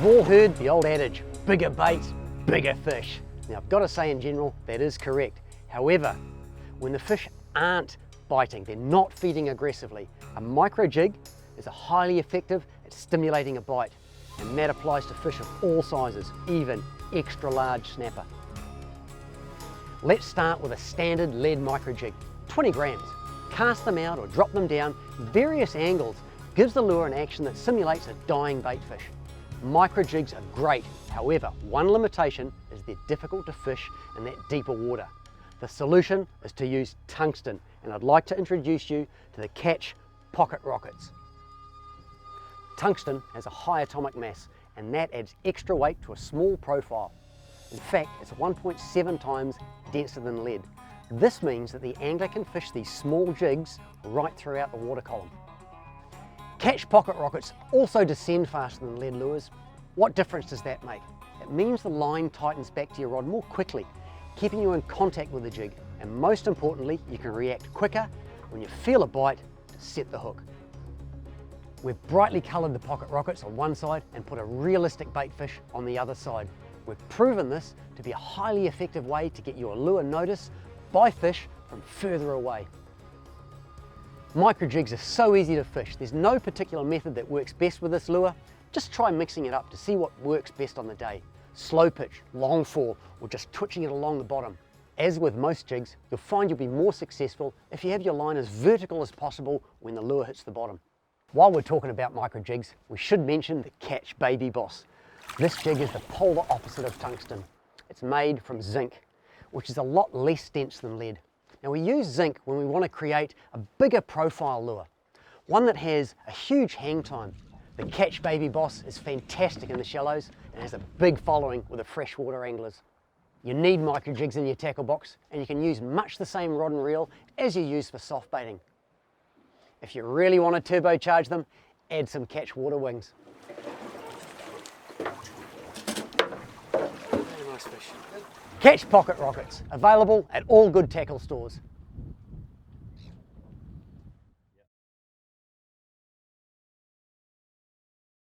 all heard the old adage, bigger bait, bigger fish. Now I've got to say in general, that is correct. However, when the fish aren't biting, they're not feeding aggressively, a micro jig is highly effective at stimulating a bite, and that applies to fish of all sizes, even extra large snapper. Let's start with a standard lead micro jig, 20 grams. Cast them out or drop them down various angles gives the lure an action that simulates a dying bait fish. Micro jigs are great, however, one limitation is they're difficult to fish in that deeper water. The solution is to use tungsten, and I'd like to introduce you to the Catch pocket rockets. Tungsten has a high atomic mass, and that adds extra weight to a small profile. In fact, it's 1.7 times denser than lead. This means that the angler can fish these small jigs right throughout the water column. Catch pocket rockets also descend faster than lead lures. What difference does that make? It means the line tightens back to your rod more quickly, keeping you in contact with the jig, and most importantly, you can react quicker when you feel a bite to set the hook. We've brightly coloured the pocket rockets on one side and put a realistic bait fish on the other side. We've proven this to be a highly effective way to get your lure noticed by fish from further away. Micro jigs are so easy to fish. There's no particular method that works best with this lure. Just try mixing it up to see what works best on the day. Slow pitch, long fall, or just twitching it along the bottom. As with most jigs, you'll find you'll be more successful if you have your line as vertical as possible when the lure hits the bottom. While we're talking about micro jigs, we should mention the Catch Baby Boss. This jig is the polar opposite of tungsten. It's made from zinc, which is a lot less dense than lead. Now we use zinc when we want to create a bigger profile lure, one that has a huge hang time. The Catch Baby Boss is fantastic in the shallows and has a big following with the freshwater anglers. You need micro jigs in your tackle box, and you can use much the same rod and reel as you use for soft baiting. If you really want to turbocharge them, add some Catch water wings. Catch pocket rockets, available at all good tackle stores.